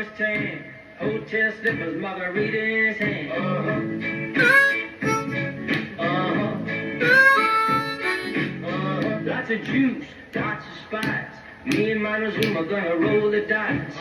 promised tan, hotel slippers, margarita in his hand. Lots of juice, lots of spice. Me and Montezuma are gonna roll the dice.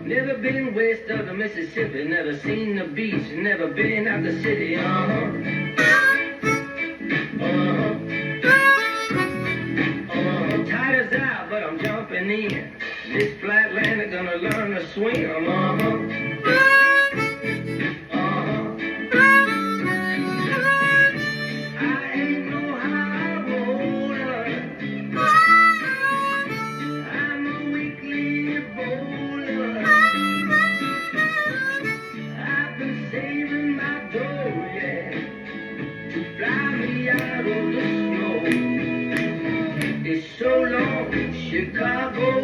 Never been west of the Mississippi, never seen the beach, never been out the city, Tide is out, but I'm jumping in. This flat land is gonna learn to swim, Chicago.